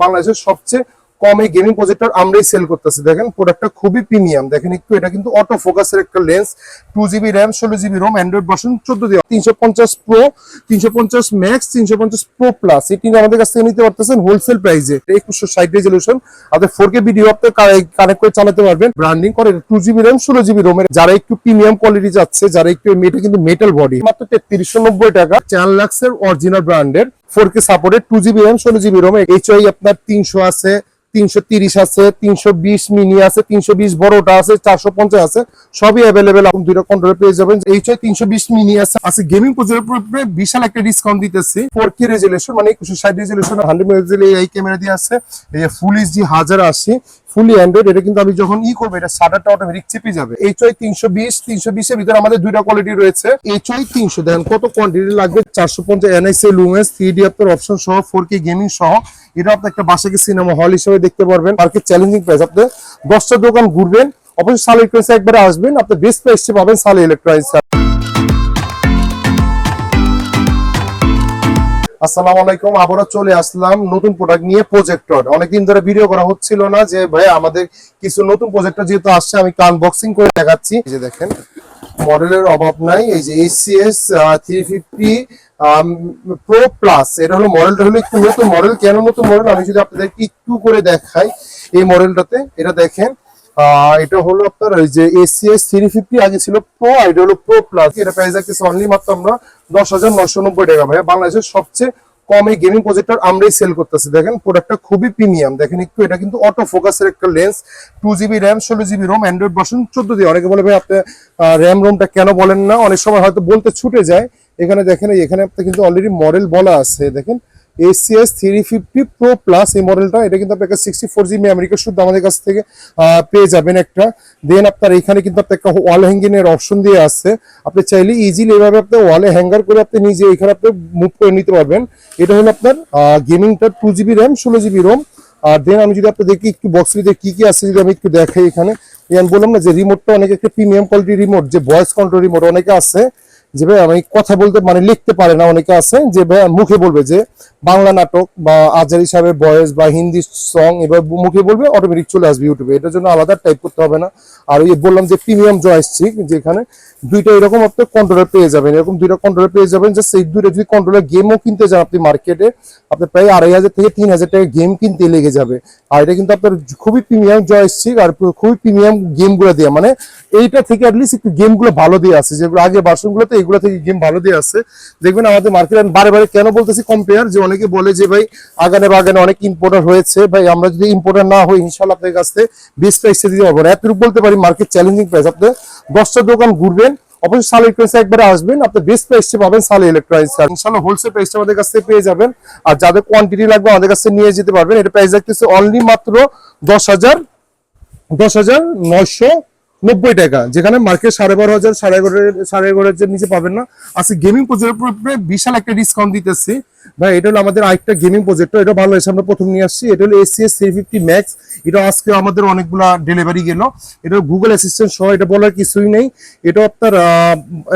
বাংলাদেশের সবচেয়ে কমে গেমিং প্রজেক্টর আমরাই সেল করতেছি। দেখেন প্রোডাক্টটা খুবই প্রিমিয়াম। দেখেন একটু, এটা কিন্তু অটো ফোকাসের একটা lens, 2GB RAM, 16GB ROM, Android version 14 দিয়ে 350 প্রো, 350 ম্যাক্স, 350 প্রো প্লাস। এটি আমাদের কাছ থেকে নিতে পারতেছেন হোলসেল প্রাইসে 2160 রেজলিউশন। আপনার 4K ভিডিও আপনি কানেক্ট করে চালাতে পারবেন। ব্র্যান্ডিং করে 2GB র্যাম, 16GB রোমের। যারা একটু প্রিমিয়াম কোয়ালিটি যাচ্ছে, যারা একটু, এটা কিন্তু মেটাল বডি, মাত্র 3390 টাকা। 4 লাক্সের অরিজিনাল ব্র্যান্ডের 4K supported 2GB RAM, 16GB Rome. HI আপনার 300 আছে, 330 আছে, 320 মিনি আছে, 320 বড়টা আছে, 450 আছে, সবই অ্যাভেলেবেল। আপনি দুইটা কন্ট্রোলে পেয়ে যাবেন। HI 320 মিনি আছে গেমিং প্রজেক্টরের উপরে বিশাল একটা ডিসকাউন্ট দিতেছি। 4K রেজলিউশন মানে 2160 রেজলিউশন, 100 মেগাপিক্সেল এই ক্যামেরা দিয়ে আছে। এই ফুল এইচডি 1080 ফুলি অ্যান্ড্রয়েড। এটা কিন্তু আমি যখন করবো, এটা শাটারটা অটোমেটিক চেপে যাবে। HI 320 এর ভিতরে আমাদের দুইটা কোয়ালিটি রয়েছে। HI 300 দেখেন কত কোয়ান্টিটি লাগবে, 450 NIC লুমেন্স, 3D আপনার অপশন সহ, 4K গেমিং সহ। এটা আপনি একটা বাসাকে সিনেমা হল হিসেবে দেখতে পারবেন। Market challenging price. আপনি 10টা দোকান ঘুরবেন, অবশ্যই সালে ইলেকট্রনিক্স একবারে আসবেন, আপনি বেস্ট প্রাইসে পাবেন সালে ইলেকট্রনিক্স। আসসালামু আলাইকুম, আবারও চলে আসলাম নতুন প্রোডাক্ট নিয়ে, প্রজেক্টর। অনেকদিন ধরে ভিডিও করা হচ্ছিল না, যে ভাই আমাদের কিছু নতুন প্রজেক্টর যেহেতু আসছে, আমি আনবক্সিং করে দেখাচ্ছি। এই যে দেখেন, মডেলের অভাব নাই। এই যে ACS 350 প্রো প্লাস, এটা হলো মডেলটা, হলো একটু নতুন মডেল। কেন নতুন মডেল আমি যদি আপনাদের একটু করে দেখাই এই মডেলটাতে। এটা দেখেন, এটা হলো আপনার ওই যে ACS 350, আগে ছিল প্রো, এটা হলো প্রো প্লাস। এটা প্রাইস রাখতেছে অনলি মাত্র আমরা 10,990 টাকা। ভাই বাংলাদেশের সবচেয়ে কমে গেমিং প্রজেক্টর আমরাই সেল করতেছি। দেখেন প্রোডাক্টটা খুবই প্রিমিয়াম। দেখেন একটু, এটা কিন্তু অটো ফোকাসের একটা lens, 2GB RAM, 16GB ROM, Android version 14 দিয়ে। অনেকে বলে ভাই আপনি র্যাম রোমটা কেন বলেন না, অনেক সময় হয়তো বলতে ছুটে যায়। এখানে দেখেন, এখানে আপনি কিন্তু অলরেডি মডেল বলা আছে। দেখেন ACS 350 প্রো প্লাস এই মডেলটা। এটা কিন্তু আপনাকে 64GB মেমরি কার্ড শুধু আমাদের কাছ থেকে পেয়ে যাবেন একটা। দেন আপনার এখানে কিন্তু আপনার একটা ওয়াল হ্যাঙ্গিং এর অপশন দিয়ে আছে। আপনি চাইলে ইজিলি এভাবে আপনি ওয়ালে হ্যাঙ্গার করে আপনি নিজে এখানে আপনি মুভ করে নিতে পারবেন। এটা হলো আপনার গেমিংটা, 2GB র্যাম, 16GB রোম। আর দেন আমি যদি আপনি দেখি একটু বক্স ভিতরে কি কি আছে, যদি আমি একটু দেখাই। এখানে আমি বললাম না যে রিমোটটা অনেক একটা প্রিমিয়াম কোয়ালিটির রিমোট, যে ভয়েস কন্ট্রোল রিমোট। অনেকে আছে যে ভাই আমি কথা বলতে মানে লিখতে পারে না, অনেকে আছে যে ভাই মুখে বলবে যে বাংলা নাটক বা আজার হিসাবে ভয়েস বা হিন্দি সং, এবার মুখে বলবে, অটোমেটিক চলে আসবে ইউটিউবে। এটার জন্য আলাদা টাইপ করতে হবে না। আর ওই বললাম যে প্রিমিয়াম জয়স্টিক, যেখানে দুইটা এরকম আপনি কন্ট্রোলার পেয়ে যাবেন, এরকম দুইটা কন্ট্রোলার পেয়ে যাবেন। যে সেই দুইটা যদি কন্ট্রোলার গেমও কিনতে যান আপনি মার্কেটে, আপনার প্রায় 2500 থেকে 3000 টাকা গেম কিনতে লেগে যাবে। আর এটা কিন্তু আপনার খুবই প্রিমিয়াম জয়স্টিক, আর খুবই প্রিমিয়াম গেমগুলো দিয়ে, মানে এইটা থেকে অ্যাটলিস্ট একটু গেমগুলো ভালো দিয়ে আছে, যেগুলো আগে ভার্সনগুলোতে এগুলো থেকে গেম ভালো দিয়ে আছে। দেখবেন আমাদের মার্কেটে বারে বারে কেন বলতেছি কম্পেয়ার, যে অনেকে বলে যে ভাই আগানে বাগানে অনেক ইম্পোর্টার হয়েছে। ভাই আমরা যদি ইম্পোর্টার না হই, ইনশাআল্লাহ আপনাদের কাছ থেকে বেস্ট প্রাইসে দিতে পারবো। এতটুকু বলতে পারি, মার্কেট চ্যালেঞ্জিং প্রাইস। আপনি 10টা দোকান ঘুরবেন, অবশ্যই সালে ইলেকট্রনিক্স একবারে আসবেন, আপনি বেস্ট প্রাইসে পাবেন সালে ইলেকট্রনিক্স। ইনশাআল্লাহ হোলসেল প্রাইসটা আমাদের কাছ থেকে পেয়ে যাবেন। আর যাদের কোয়ান্টিটি লাগবে আমাদের কাছে নিয়ে যেতে পারবেন। এটা প্রাইস রাখতেছে অনলি মাত্র 10,990 টাকা, যেখানে মার্কেট 12,500, 11,500 নিচে পাবেন না। আজকে গেমিং প্রজেক্টর বিশাল একটা ডিসকাউন্ট দিতেছি ভাই। এটা হলো আমাদের আরেকটা গেমিং প্রজেক্টর, এটা ভালো এসে আমরা প্রথম নিয়ে আসছি। এটা হলো ACS 350 ম্যাক্স। এটা আজকে আমাদের অনেকগুলা ডেলিভারি গেল। এটা গুগল অ্যাসিস্ট্যান্ট সহ, এটা বলার কিছুই নেই। এটা আপনার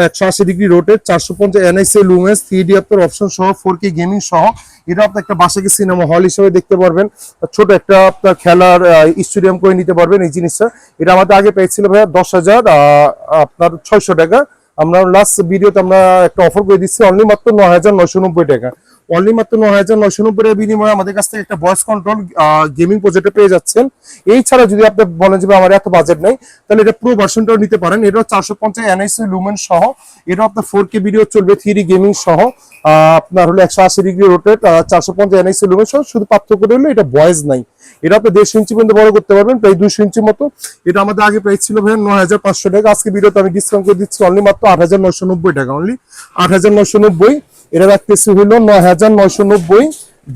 180 degree rotate, 450 NIC lumens, 3D আপনার অপশন সহ, 4K গেমিং সহ। এটা আপনি একটা বাসাকে সিনেমা হল হিসেবে দেখতে পারবেন, ছোট একটা আপনার খেলার স্টেডিয়াম করে নিতে পারবেন এই জিনিসটা। এটা আমাদের আগে পেয়েছিল ভাইয়া 10,600 টাকা। আমরা লাস্ট ভিডিওতে আমরা একটা অফার করে দিচ্ছি অনলি মাত্র 9,990 টাকা। অনলি মাত্র 9,990 টাকার বিনিময়ে আমাদের কাছ থেকে একটা ভয়েস কন্ট্রোল গেমিং প্রজেক্টর পেয়ে যাচ্ছেন। এই ছাড়া যদি আপনি বলেন যে আমার এত বাজেট নেই, তাহলে এটা প্রো ভার্সনটাও নিতে পারেন। এটা 450 NIC লুমেন সহ, এটা আপনার 4K ভিডিও চলবে, 3D গেমিং সহ। আপনার হলো 180 ডিগ্রি রোটেট, 450 NIC লুমেন সহ। শুধু পার্থক্য হলো এটা ভয়েস নাই। এটা আপনি 1.5 ইঞ্চি পর্যন্ত বড় করতে পারবেন, প্রায় 200 ইঞ্চির মতো। এটা আমাদের আগে প্রাইস ছিল ভাই 9,500 টাকা। আজকে ভিডিওতে আমি ডিসকাউন্ট করে দিচ্ছি অনলি মাত্র 8,990 টাকা। অনলি 8,990। এটা রাখতেছি হলো 9,990।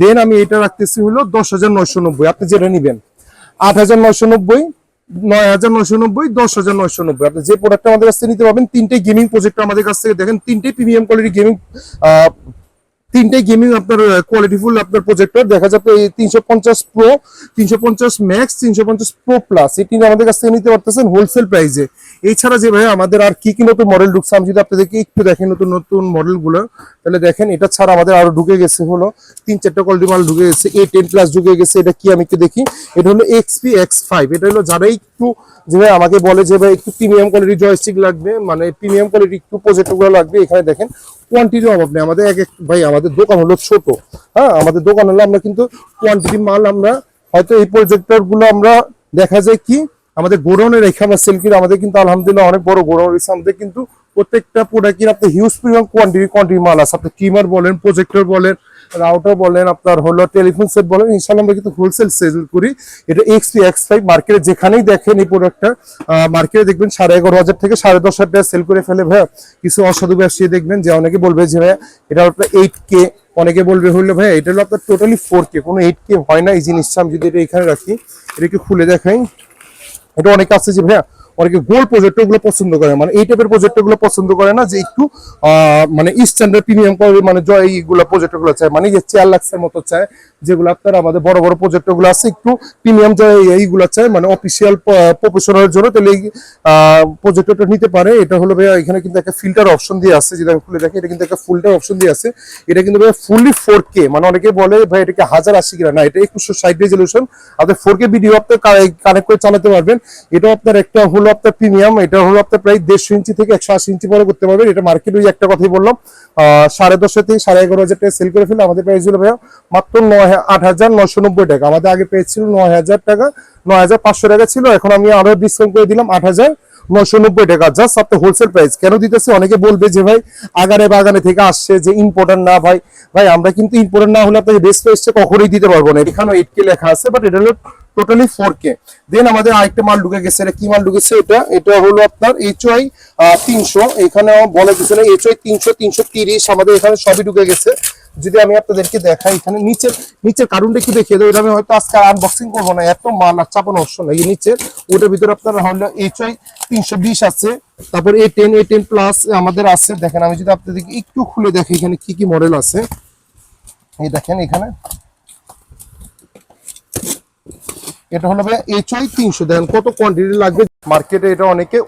দেন আমি এটা রাখতেছি হলো 10,990। আপনি যেটা নিবেন 8,990, 9,990, 10,990। আপনি যে প্রোডাক্টটা আমাদের কাছ থেকে নিতে পারবেন। তিনটে গেমিং প্রজেক্টর আমাদের কাছ থেকে, দেখেন তিনটে প্রিমিয়াম কোয়ালিটি গেমিং তিনটাই গেমিং আপনার কোয়ালিটিফুল আপনার প্রজেক্টর দেখা যাবে। এই 350 প্রো, 350 ম্যাক্স, 350 প্রো প্লাস এই তিনটা আমাদের কাছ থেকে নিতে পারতেছেন হোলসেল প্রাইসে। এছাড়া যে ভাই আমাদের আর কি কি নতুন মডেল ঢুকছে আমি যদি আপনাদেরকে একটু দেখেন নতুন নতুন মডেলগুলো, তাহলে দেখেন এটা ছাড়া আমাদের আরো ঢুকে গেছে হলো 3-4টা কোয়ালিটি মাল ঢুকে গেছে। A10 প্লাস ঢুকে গেছে। এটা কি আমি একটু দেখি, এটা হলো XP X5। এটা হলো যারা একটু যে ভাই আমাকে বলে যে ভাই একটু প্রিমিয়াম কোয়ালিটি জয়স্টিক লাগবে, মানে প্রিমিয়াম কোয়ালিটি একটু প্রজেক্টরগুলো লাগবে, এখানে দেখেন কোয়ান্টিটির অভাব নেই আমাদের। এক ভাই আমাদের দোকান হলো ছোট, হ্যাঁ আমাদের দোকান হলো আমরা কিন্তু কোয়ান্টিটি মাল আমরা হয়তো এই প্রজেক্টর গুলো আমরা দেখা যায় কি আমাদের গোডাউনে রেখে আমরা সেল করি। আমাদের কিন্তু আলহামদুলিল্লাহ অনেক বড় গোডাউন রয়েছে আমাদের, কিন্তু প্রত্যেকটা প্রোডাক্টের আপনার হিউজ পরিমাণ কোয়ান্টিটি মাল আছে। আপনি ট্রিমার বলেন, প্রজেক্টর বলেন, রাউটার বলেন, আপনার হলো টেলিফোন সেট বলেন, ইনশাআল্লাহ আমরা কিন্তু হোলসেল সেল করি। এটা XP X5 মার্কেটে যেখানেই দেখেন এই প্রোডাক্টটা মার্কেটে দেখবেন 11,500 থেকে 10,500 টাকা সেল করে ফেলে ভাই। কিছু অসাধু ব্যবসায়ী দেখবেন যে অনেকে বলবে যে ভাই এটা আপনার 8K, অনেকে বলবে হলো ভাই এটা হলো আপনার টোটালি 4K, কোনো 8K হয় না। এই জিনিসটা আমি যদি এটা এখানে রাখি, এটা একটু খুলে দেখাই, এটা অনেকে আছে যে ভাইয়া অনেকে গোল প্রজেক্টর গুলো পছন্দ করে, মানে এই টাইপের প্রজেক্টর গুলো পছন্দ করে না যে একটু মানে স্ট্যান্ডার্ড প্রিমিয়াম করে, মানে এইগুলো প্রজেক্টর গুলো চায়, মানে যে 4 লাখের মতো চায়, যেগুলো আপনার আমাদের বড় বড় প্রজেক্টর গুলো আছে একটু প্রিমিয়াম চায়, এইগুলো চায় মানে অফিসিয়াল প্রফেশনালের জন্য, তাহলে এই প্রজেক্টরটা নিতে পারে। এটা হলো ভাইয়া এখানে কিন্তু একটা ফিল্টার অপশন দিয়ে আছে, যদি আমি খুলে দেখি এটা কিন্তু একটা ফিল্টার অপশন দিয়ে আছে। এটা কিন্তু ভাইয়া ফুললি 4K, মানে অনেকে বলে ভাই এটাকে 1080 কিনা, না এটা 2160 রেজলিউশন। আপনার 4K ভিডিও আপনি কানেক্ট করে চালাতে পারবেন। এটা আপনার একটা হলো আপনার প্রিমিয়াম, এটা হলো আপনার প্রায় 150 ইঞ্চি থেকে 180 ইঞ্চি পরে করতে পারবেন। এটা মার্কেটে ওই একটা কথাই বললাম 10,500 থেকে 11,500 টাকা সেল করে ফেলে। আমাদের প্রাইস হলো ভাইয়া মাত্র 8,990 টাকা। আমাদের আগে প্রাইস ছিল 9,000 টাকা, 9,500 টাকা ছিল, এখন আমি আরো ডিসকাউন্ট করে দিলাম 8,990 টাকা। জাস্ট আপনি হোলসেল প্রাইস কেন দিতেছে, অনেকে বলবে যে ভাই আগানে বাগানে থেকে আসছে যে ইম্পোর্টার না। ভাই ভাই আমরা কিন্তু ইম্পোর্টার না হলে আপনাকে বেস্ট প্রাইসটা কখনোই দিতে পারবো না। এখানে 8K লেখা আছে, বাট এটা হলো টোটালি 4K। দেন আমাদের আরেকটা মাল ঢুকে গেছে, এটা কি মাল ঢুকেছে, এটা হলো আপনার HY 300, এখানে বলে কিছু না, HY 300, 330 আমাদের এখানে সবই ঢুকে গেছে। যদি আমি আপনাদেরকে দেখাই এখানে নিচের কার্টুনটা একটু দেখিয়ে দেবো, এটা আমি হয়তো আজকে আনবক্সিং করবো না, এত মাল আর চাপানো অবশ্য নাই। নিচের ওটার ভিতরে আপনার হলো HY 320 আছে, তারপর A10 প্লাস আমাদের আছে। দেখেন আমি যদি আপনাদেরকে একটু খুলে দেখি এখানে কি কি মডেল আছে, এই দেখেন এখানে এটা হলো ভাই HY 300, দেখেন কত কোয়ান্টিটি লাগবে। মার্কেটে এটা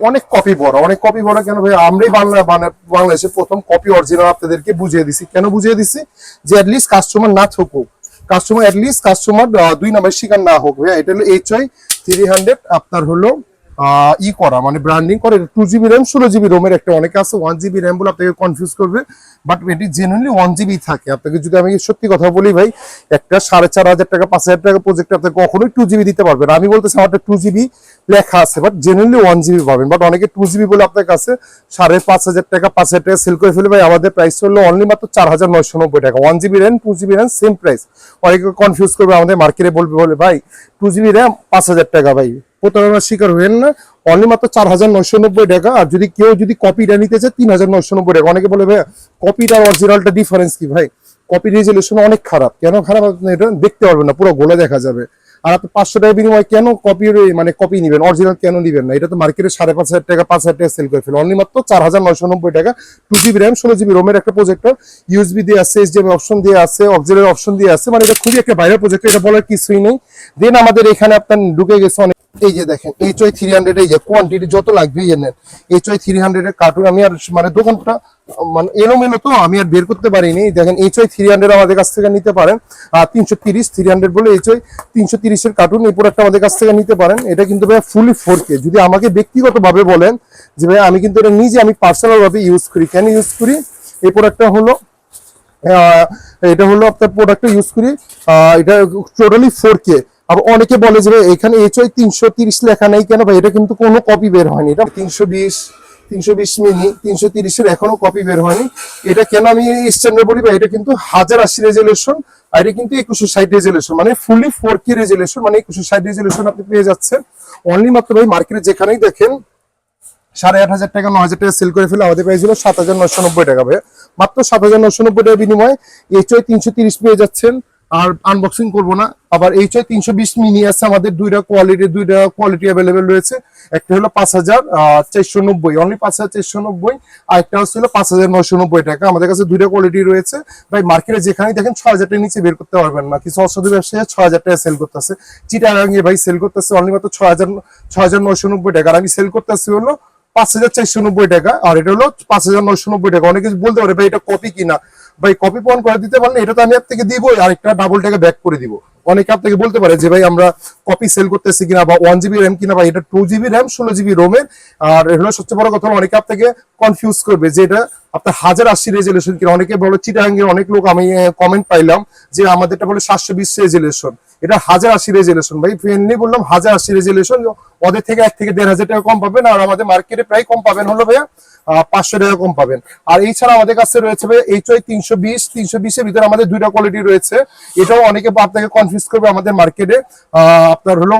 অনেক কপি বড় কেন ভাই, আমরাই বাংলাদেশে প্রথম কপি অরিজিনাল আপনাদেরকে বুঝিয়ে দিছি। কেন বুঝিয়ে দিছি, যে অ্যাটলিস্ট কাস্টমার না থাকুক, কাস্টমার 2 নাম্বার শিকার না হোক। ভাই এটা হলো HY 300 আপনার হলো করা মানে ব্র্যান্ডিং করে 2GB র্যাম 16GB রোমের একটা, অনেকে আছে 1GB র্যাম বলে আপনাকে কনফিউজ করবে, বাট এটি জেনুইনলি 1GB থাকে। আপনাকে যদি আমি সত্যি কথা বলি ভাই, একটা 4,500 টাকা 5,000 টাকা প্রজেক্ট আপনাকে কখনোই 2GB দিতে পারবে না। আমি বলতেছি আমারটা 2GB লেখা আছে, বাট জেনুইনলি 1GB পাবেন। বাট অনেকে 2GB বলে আপনার কাছে 5,500 টাকা 5,000 টাকা সেল করে ফেলে। ভাই আমাদের প্রাইস হলো অনলি মাত্র 4,990 টাকা। 1GB RAM 2GB RAM same price. অনেকে কনফিউজ করবে, আমাদের মার্কেটে বলে ভাই 2GB র্যাম 5,000 টাকা। ভাই প্রতারণার শিকার হবেন না, অনলি মাত্র 4,990 টাকা। আর যদি কেউ কপিটা নিতে চায় 3,990 টাকা। অনেকে বলে ভাই কপিটা অরিজিনালটা ডিফারেন্স কি, ভাই কপি রেজলিউশন অনেক খারাপ। কেন খারাপ, আপনি এটা দেখতে পারবেন না, পুরো গোলা দেখা যাবে। আর আপনি 500 টাকা বিনিময়ে কেন কপি নিবেন, অরিজিনাল কেন নিবেন না? এটা তো মার্কেটে 5,500 টাকা 5,000 টাকা সেল করে ফেলে। অনলি মাত্র 4,990 টাকা। 2GB র্যাম 16GB রোমের একটা প্রজেক্টর, USB দিয়ে আছে, HDMI অপশন দিয়ে আছে, অক্সিলারি অপশন দিয়ে আছে, মানে এটা খুবই একটা ভাইরাল প্রজেক্টর, এটা বলার কিছুই নেই। দেন আমাদের এখানে আপনার ঢুকে গেছে অনেক, এই যে দেখেন HY 300, এই যে কোয়ান্টিটি যত লাগবে নেন। HY 300 এর কার্টুন আমি আর মানে দোকানটা মানে এলোমেলো তো আমি আর বের করতে পারিনি। দেখেন HY 300 আমাদের কাছ থেকে নিতে পারেন, 330 300 বলে HY 330 এর কার্টুন এই প্রোডাক্টটা আমাদের কাছ থেকে নিতে পারেন। এটা কিন্তু ভাই ফুলি 4K। যদি আমাকে ব্যক্তিগতভাবে বলেন যে ভাই আমি কিন্তু এটা নিজে আমি পার্সোনাল ভাবে ইউজ করি, কেন ইউজ করি, এই প্রোডাক্টটা হলো এটা হলো আপনার প্রোডাক্টটা ইউজ করি, এটা টোটালি 4K। আবার অনেকে বলে যে এখানে HY 330 লেখা নেই কেন, ভাই এটা কিন্তু কোনো কপি বের হয়নি। এটা 320 মিনি 330 এর এখনো কপি বের হয়নি। এটা কেন আমি স্ট্যান্ডার্ড বলি, ভাই এটা কিন্তু 1080 রেজলিউশন, আর এটা কিন্তু 2160 রেজলিউশন, মানে ফুলি 4K রেজলিউশন, মানে 2160 রেজলিউশন আপনি পেয়ে যাচ্ছেন। অনলি মাত্র ভাই মার্কেটে যেখানেই দেখেন 8,500 টাকা 9,000 টাকা সেল করে ফেলে। আমাদের প্রাইস হলো 7,990 টাকা। ভাই মাত্র 7,990 টাকা বিনিময়ে HY 330 পেয়ে যাচ্ছেন। আর আনবক্সিং করবো না। আবার HY 320 মিনি আছে আমাদের, দুইটা কোয়ালিটি অ্যাভেলেবেল রয়েছে। একটা হলো 5,490, অনলি 5,490, আর একটা হচ্ছে 5,990 টাকা। আমাদের কাছে দুইটা কোয়ালিটি রয়েছে ভাই। মার্কেটে যেখানে দেখেন 6,000 টাকার নিচে বের করতে পারবেন না। কিছু অসাধু ব্যবসায়ী 6,000 টাকা সেল করতেছে, চিটাগাঙ্গে ভাই সেল করতেছে অনলি মাত্র 6,990 টাকা, আর আমি সেল করতেছি হলো 5,490 টাকা, আর এটা হলো 5,990 টাকা। অনেকে বলতে পারে ভাই এটা কপি কিনা, ভাই কপি প্রমাণ করে দিতে পারলে এটা তো আমি আপনাকে দিবই, আর একটা ডাবল টাকা ব্যাক করে দিব। অনেকে আপনাকে বলতে পারে যে ভাই আমরা কপি সেল করতেছি কিনা, বা 1 GB র্যাম কিনা, বা এটা 2 GB র্যাম 16 GB রোমের। আর এগুলো সবচেয়ে বড় কথা হলো অনেকে আপনাকে কনফিউজ করবে যে এটা আপনার 1080 রেজুলেশন কিনা। অনেকে বলে, চিটাগাঙ্গের অনেক লোক আমি কমেন্ট পাইলাম যে আমাদেরটা বলে 720 রেজুলেশন, এটা 1080 রেজুলেশন। ভাই ফ্রেন্ডলি বললাম 1080 রেজুলেশন, ওদের থেকে 1 থেকে 1,500 টাকা কম পাবেন, আর আমাদের মার্কেটে প্রায় কম পাবেন হলো ভাইয়া 500 টাকা কম পাবেন। আর এছাড়া আমাদের কাছে রয়েছে ভাই HY 320 এর ভিতরে আমাদের দুইটা কোয়ালিটি রয়েছে। এটাও অনেকে আপনাকে কনফিউজ করবে আমাদের মার্কেটে আপনার হলো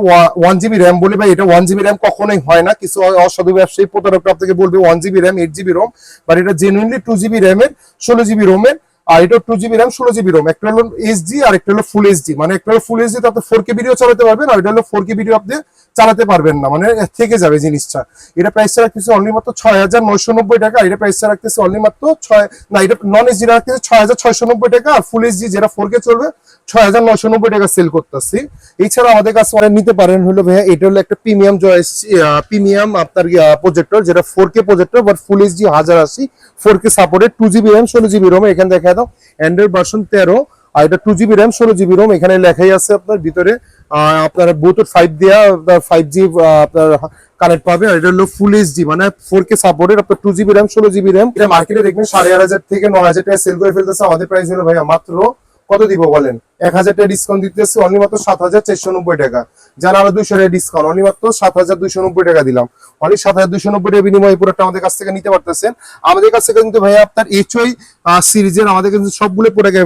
1 GB র্যাম বলে, ভাই এটা 1 GB র্যাম কখনোই হয় না। কিছু অসাধু ব্যবসায়ী প্রতারক আপনাকে বলবে 1 GB RAM 8 GB ROM, but এটা জেনুইনলি 2 GB র্যামের 16 GB রোমের। আর এটা 2 GB র্যাম 16 GB রোম। একটা হলো HD আর একটা হলো ফুল HD, মানে একটা হলো ফুল HD তে আপনি 4K ভিডিও চালাতে পারবেন, আর এটা হলো 4K ভিডিও আপনি চালাতে পারবেন না, মানে থেকে যাবে জিনিসটা। এটা প্রাইসটা রাখতেছে অনলি মাত্র 6,990 টাকা। এটা প্রাইসটা রাখতেছে অনলি মাত্র না, এটা নন HD রাখতেছে 6,690 টাকা, আর ফুল HD যেটা 4K চলবে 6,990 টাকা সেল করতেছি। এছাড়া আমাদের কাছে অনেক নিতে পারেন হলো ভাইয়া, এটা হলো একটা প্রিমিয়াম জয়েস, প্রিমিয়াম আপনার প্রজেক্টর, যেটা 4K projector, but full HD 1080 4K supported, 2 GB RAM 16 GB ROM. এখানে দেখা দাও অ্যান্ড্রয়েড ভার্সন 13, আর এটা 2 GB র্যাম 16 GB রোম। এখানে লেখাই আছে আপনার ভিতরে আপনার ব্লুটুথ 5 দেয়া, 5G আপনার কানেক্ট পাবে। আর এটা হলো ফুল HD, মানে 4K সাপোর্টেড, আপনার 2 GB র্যাম 16 GB র্যাম। এটা মার্কেটে দেখবেন 8,500 থেকে 9,000 টাকা সেল করে ফেলতেছে। আমাদের প্রাইস হলো ভাইয়া মাত্র কত দিব বলেন, 1,000 টাকা ডিসকাউন্ট দিতেছে, অনলি মাত্র 7,490 টাকা। যারা আরো 200 টাকা ডিসকাউন্ট, অনলি মাত্র 7,290 টাকা দিলাম। অনলি 7,290 টাকা বিনিময়ে এই প্রোডাক্ট আমাদের কাছ থেকে নিতে পারতেছেন। আমাদের কাছ থেকে কিন্তু ভাইয়া আপনার HY সিরিজের আমাদের কিন্তু সবগুলো প্রোডাক্ট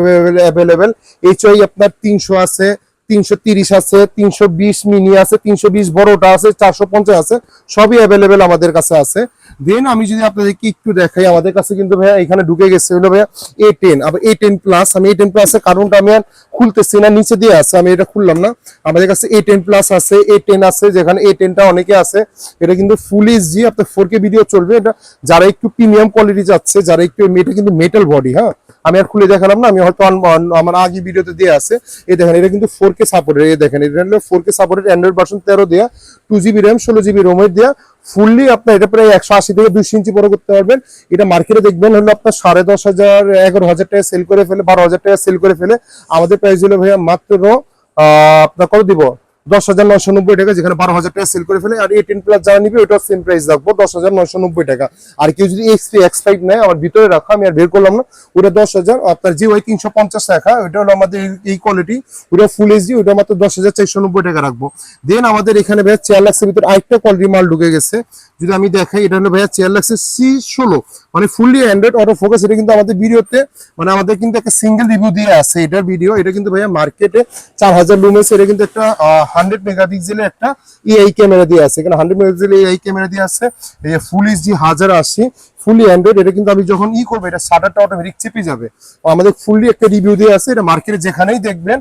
অ্যাভেলেবেল। HY আপনার 300 আছে, 330 আছে, 320 মিনি আছে, 320 বড়টা আছে, 450 আছে, সবই অ্যাভেলেবেল আমাদের কাছে আছে। দেন আমি যদি আপনাদেরকে একটু দেখাই, আমাদের কাছে কিন্তু ভাইয়া এখানে ঢুকে গেছে হলো ভাইয়া A10, আবার A10 প্লাস। আমি A10 প্লাসের কারণটা আমি আর খুলতেছি না, নিচে দিয়ে আছে, আমি এটা খুললাম না। আমাদের কাছে A10 প্লাস আছে, A10 আছে, যেখানে A10টা অনেকে আছে। এটা কিন্তু ফুল HD আপনার 4K ভিডিও চলবে। এটা যারা একটু প্রিমিয়াম কোয়ালিটি যাচ্ছে, যারা একটু, এটা কিন্তু মেটাল বডি, হ্যাঁ আমি আর খুলে দেখালাম না, আমি হয়তো আমার আগে ভিডিওতে দিয়ে আছে। এই দেখেন এটা কিন্তু 4K সাপোর্টেড, এই দেখেন এটা হলো 4K সাপোর্টেড, অ্যান্ড্রয়েড ভার্সন 13 দেয়া, 2 GB র্যাম 16 GB রোমের দেয়া, ফুললি আপনার এটা প্রায় 180 থেকে 200 ইঞ্চি বড় করতে পারবেন। এটা মার্কেটে দেখবেন হলো আপনার 10,500 11,000 টাকা সেল করে ফেলে, 12,000 টাকা সেল করে ফেলে। আমাদের প্রাইস হলো ভাইয়া মাত্র আপনার কত দিব, 10,990 টাকা, যেখানে 12,000 টাকা সেল করে ফেলে। আর A10 প্লাস যারা নিবে ওটা সেম প্রাইস রাখবো 10,990 টাকা। আর কেউ যদি X5 নেয়, আমার ভিতরে রাখা, আমি আর বের করলাম না, ওটা 10,000। আপনার GY 350 টাকা, ওটা হলো আমাদের এই কোয়ালিটি, ওটা ফুল HD, ওটা মাত্র 10,490 টাকা রাখবো। দেন আমাদের এখানে ভাইয়া চেয়ারলাক্সের ভিতরে আরেকটা কোয়ালিটি মাল ঢুকে গেছে, যদি আমি দেখাই। এটা হলো ভাইয়া চেয়ারলাক্সের C16, মানে ফুললি অ্যান্ড্রয়েড অটো ফোকাস। এটা কিন্তু আমাদের ভিডিওতে, মানে আমাদের কিন্তু একটা সিঙ্গেল রিভিউ দিয়ে আছে এটার ভিডিও। এটা কিন্তু ভাইয়া মার্কেটে 4,000 লুমেন্স। এটা কিন্তু একটা 100 মেগাপিক্সেলের একটা AI ক্যামেরা দিয়ে আছে, এখানে 100 মেগাপিক্সেলের AI ক্যামেরা দিয়ে আছে। এই যে ফুল HD 1080 ফুলি অ্যান্ড্রয়েড। এটা কিন্তু আমি যখন করবো, এটা শাটারটা অটোমেটিক চেপে যাবে। আমাদের ফুললি একটা রিভিউ দিয়ে আছে। এটা মার্কেটে যেখানেই দেখবেন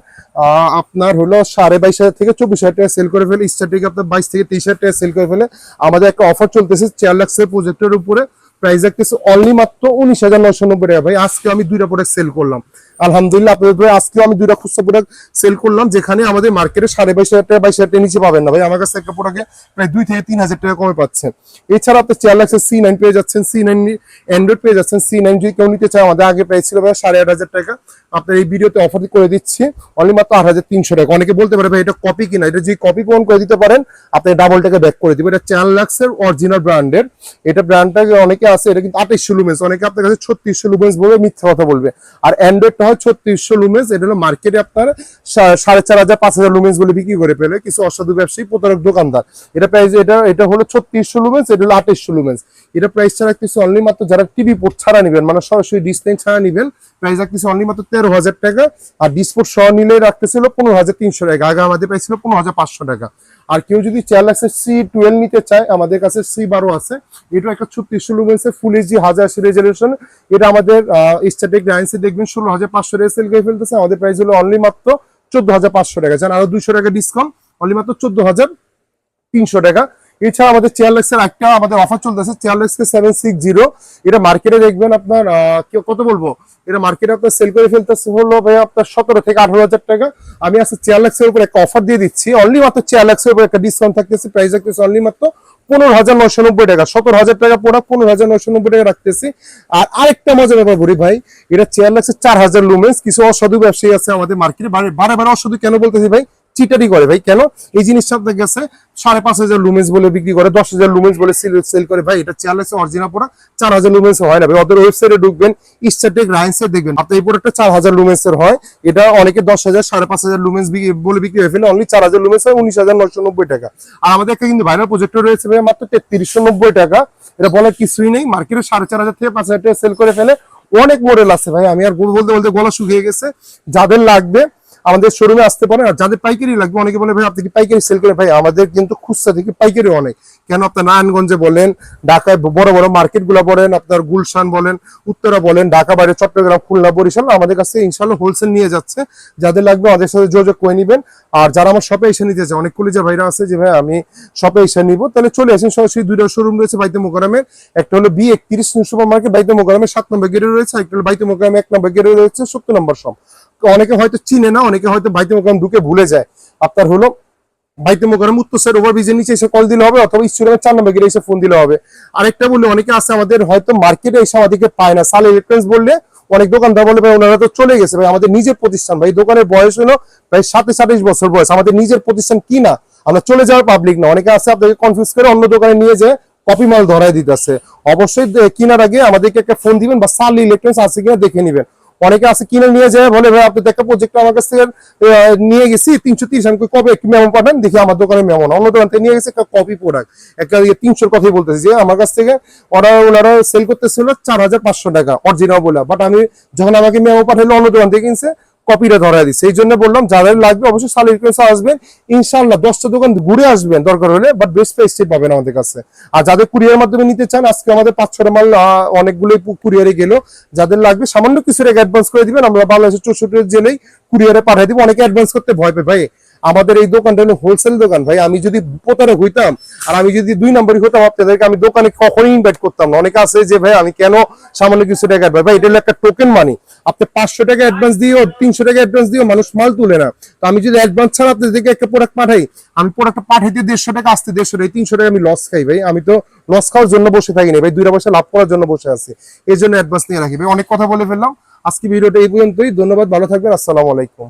আপনার হলো 22,500 থেকে 24,000 টাকা সেল করে ফেলে, স্টার্টিং আপনার 22 থেকে 23,000 টাকা সেল করে ফেলে। আমাদের একটা অফার চলতেছে চেয়ারলাক্সের প্রজেক্টের উপরে, প্রাইস রাখতেছে অনলি মাত্র 19,990 টাকা। ভাই আজকে আমি দুইটা প্রোডাক্ট সেল করলাম, আলহামদুলিল্লাহ। আপনাদের আজকে আমি দুইটা খুচরা প্রোডাক্ট সেল করলাম, যেখানে আমাদের মার্কেটে 22,500 টাকা 22,000 টাকা নিচে পাবেন না। ভাই আমার কাছে একটা প্রোডাক্টে প্রায় 2 থেকে 3,000 টাকা কমে পাচ্ছেন। এছাড়া আপনি চেয়ারলাক্সের C9 পেয়ে যাচ্ছেন, C9 অ্যান্ড্রয়েড পেয়ে যাচ্ছেন। C9 যদি কেউ নিতে চায়, আমাদের আগে প্রাইস ছিল ভাই 8,500 টাকা, আপনার এই ভিডিওতে অফার করে দিচ্ছি অনলি মাত্র 8,300 টাকা। অনেকে বলতে পারে ভাই এটা কপি কিনা, এটা যদি কপি প্রমাণ করে দিতে পারেন, আপনি ডাবল টাকা ব্যাক করে দিবেন। এটা চেয়ারলাক্সের অরিজিনাল ব্র্যান্ডের, এটা ব্র্যান্ডটা অনেকে আছে, এটা কিন্তু 2800 লুমেন্স, অনেকে আপনার কাছে 3600 লুমেন্স বলবে, মিথ্যা কথা বলবে। আর অ্যান্ড্রয়েডটা হয় 3600 লুমেন্স। এটা হলো মার্কেটে আপনার 4,500 5,000 লুমেন্স বলে বিক্রি করে ফেলে কিছু অসাধু ব্যবসায়ী প্রতারক দোকানদার। এটা প্রাইস, এটা হলো 3600 লুমেন্স, এটা হলো 2800 লুমেন্স। এটা প্রাইসটা রাখতেছে অনলি মাত্র যারা টিভি পোর্ট ছাড়া নেবেন, মানে সরাসরি ডিসপ্লে ছাড়া নেবেন, প্রাইস রাখতেছি অনলি মাত্র 13,000 টাকা। আর ডিসপোর্ট সহ নিলে রাখতেছিল 15,300 টাকা, আগে আমাদের প্রাইস ছিল 15,500 টাকা। আর কেউ যদি চেয়ারলেক্সের C12 নিতে চায়, আমাদের কাছে C12 আছে, এটা একটা 3600 লুমেন্সের ফুল এইচডি 1080 রেজলিউশন। এটা আমাদের স্ট্যাটিক রাইন্সে দেখবেন 16,500 টাকা সেল করে ফেলতেছে। আমাদের প্রাইস হলো অনলি মাত্র 14,500 টাকা, জান আরো 200 টাকা ডিসকাউন্ট, অনলি মাত্র 14,300 টাকা। এছাড়া আমাদের চেয়ারলেক্সের একটা আমাদের অফার চলতেছে, চেয়ারলেক্সকে 760, এটা মার্কেটে দেখবেন আপনার কত বলবো, এটা মার্কেটে আপনার সেল করে ফেলতেছে হলো ভাই আপনার 17 থেকে 18,000 টাকা। আমি আজকে চেয়ারলেক্সের উপর একটা অফার দিয়ে দিচ্ছি, অনলি মাত্র চেয়ারলেক্সের উপর একটা ডিসকাউন্ট থাকতেছে, প্রাইস রাখতেছে অনলি মাত্র 15,990 টাকা। 17,000 টাকা প্রোডাক্ট 15,990 টাকা রাখতেছি। আর আরেকটা মজার ব্যাপার বলি ভাই, এটা চেয়ারলেক্সের 4,000 লুমেন্স। কিছু অসাধু ব্যবসায়ী আছে আমাদের মার্কেটে, বারে বারে অসাধু কেন বলতেছি ভাই, চিটারি করে ভাই। কেন এই জিনিসটা আপনার কাছে 5,500 লুমেন্স বলে বিক্রি করে, 10,000 লুমেন্স বলে সেল করে ভাই। এটা চেয়ারলেক্সের অরিজিনাল প্রোডাক্ট 4,000 লুমেন্স হয় না ভাই। ওদের ওয়েবসাইটে ঢুকবেন, স্ট্যাটিক রাইন্সে দেখবেন আপনার এই প্রোডাক্টটা 4,000 লুমেন্সের হয়। এটা অনেকে 10,000 5,500 লুমেন্স বলে বিক্রি হয়ে ফেলে, অনলি 4,000 লুমেন্স হয় 19,990 টাকা। আর আমাদের একটা কিন্তু ভাইরাল প্রজেক্টর রয়েছে ভাই মাত্র 3390 টাকা। এটা বলার কিছুই নেই, মার্কেটে 4,500 থেকে 5,000 টাকা সেল করে ফেলে। অনেক মডেল আছে ভাই, আমি আর বলতে বলতে গলা শুকিয়ে গেছে। যাদের লাগবে আমাদের শোরুমে আসতে পারেন। আর যাদের পাইকারি লাগবে, অনেকে বলে ভাই আপনি কি পাইকারি সেল করেন, ভাই আমাদের কিন্তু খুচরা থেকে পাইকারি অনেক। কেন আপনার নারায়ণগঞ্জে বলেন, ঢাকায় বড় বড় মার্কেট গুলা বলেন, আপনার গুলশান বলেন, উত্তরা বলেন, ঢাকা বাইরে চট্টগ্রাম, খুলনা, বরিশাল, আমাদের কাছে ইনশাল্লাহ হোলসেল নিয়ে যাচ্ছে। যাদের লাগবে আমাদের সাথে যোগাযোগ করে নিবেন। আর যারা আমার শপে এসে নিতে চায়, অনেক কলিজা ভাইরা আছে যে ভাই আমি শপে এসে নিবো, তাহলে চলে আসেন সরাসরি। দুইটা শোরুম রয়েছে বাইতে মোকাররমের, একটা হলো B31 সুপার মার্কেট বাইতে মোকাররমের 7 নম্বর গেটে রয়েছে, একটা হলো বাইতে মোকাররম 1 নম্বর গেটে রয়েছে 70 নম্বর শপ। অনেকে হয়তো চিনে না, অনেকে হয়তো বাইতে মোকাররম ঢুকে ভুলে যায়। আপনার হলো বাইতে মোকাররম উত্তর সাইড ওভারব্রিজের নিচে এসে কল দিলে হবে, অথবা স্টেডিয়ামের 4 নম্বর গেটে এসে ফোন দিলে হবে। আরেকটা বললে অনেকে আছে আমাদের হয়তো মার্কেটে এসে আমাদেরকে পায় না, সাল ইলেকট্রনিক্স বললে অনেক দোকানদার বলে ভাই ওনারা তো চলে গেছে। ভাই আমাদের নিজের প্রতিষ্ঠান ভাই, দোকানের বয়স হলো প্রায় 27-28 বছর বয়স, আমাদের নিজের প্রতিষ্ঠান কি না, আমরা চলে যাওয়ার পাবলিক না। অনেকে আছে আপনাকে কনফিউজ করে অন্য দোকানে নিয়ে যায় কপি মাল ধরাই দিতেছে। অবশ্যই কেনার আগে আমাদেরকে একটা ফোন দিবেন বা সাল ইলেকট্রনিক্স আছে কিনা দেখে নিবেন। অনেকে আছে কিনে নিয়ে যায় বলে ভাই আপনি একটা প্রজেক্ট আমার কাছ থেকে নিয়ে গেছি 330, আমি কবে একটু মেমো পাঠান দেখি, আমার দোকানে মেমো না, অন্য দোকান থেকে নিয়ে গেছে একটা কপি প্রোডাক্ট, একটা 300-র কথাই বলতেছি যে আমার কাছ থেকে ওনারা সেল করতেছিল 4,500 টাকা অরিজিনাল বলে, বাট আমি যখন আমাকে মেমো পাঠালো অন্য দোকান থেকে কিনছে, কপিটা ধরা দিচ্ছে। এই জন্য বললাম যাদের লাগবে অবশ্যই সাল ইলেকট্রনিক্স আসবেন, ইনশাআল্লাহ 10টা দোকান ঘুরে আসবেন দরকার হলে, বাট বেস্ট প্রাইসে পাবেন আমাদের কাছে। আর যাদের কুরিয়ার মাধ্যমে নিতে চান, আজকে আমাদের 5-6টা মাল অনেকগুলোই কুরিয়ারে গেল, যাদের লাগবে সামান্য কিছু টাকা অ্যাডভান্স করে দিবেন, আমরা বাংলাদেশের 64 জেলায় কুরিয়ারে পাঠিয়ে দিব। অনেকে অ্যাডভান্স করতে ভয় পায় ভাই, আমাদের এই দোকানটা হলো হোলসেল দোকান ভাই। আমি যদি প্রতারক হইতাম আর আমি যদি 2 নম্বরই হতাম আপনাদেরকে আমি দোকানে কখনোই ইনভাইট করতাম না। অনেকে আছে যে ভাই আমি কেন সামান্য কিছু টাকা ভাই, এটা হলো একটা টোকেন মানি। আপনি 500 টাকা অ্যাডভান্স দিও, 300 টাকা অ্যাডভান্স দিও, মানুষ মাল তুলে না। তো আমি যদি অ্যাডভান্স ছাড়া আপনাদেরকে একটা প্রোডাক্ট পাঠাই, আমি প্রোডাক্টটা পাঠাইতে 150 টাকা, আসতে 150 টাকা, 300 টাকা আমি লস খাই ভাই। আমি তো লস খাওয়ার জন্য বসে থাকি না ভাই, 2 পয়সা লাভ করার জন্য বসে আছি। এই জন্য অ্যাডভান্স নিয়ে রাখি ভাই। অনেক কথা বলে ফেললাম, আজকে ভিডিওটা এই পর্যন্তই। ধন্যবাদ, ভালো থাকবেন, আসসালামু আলাইকুম।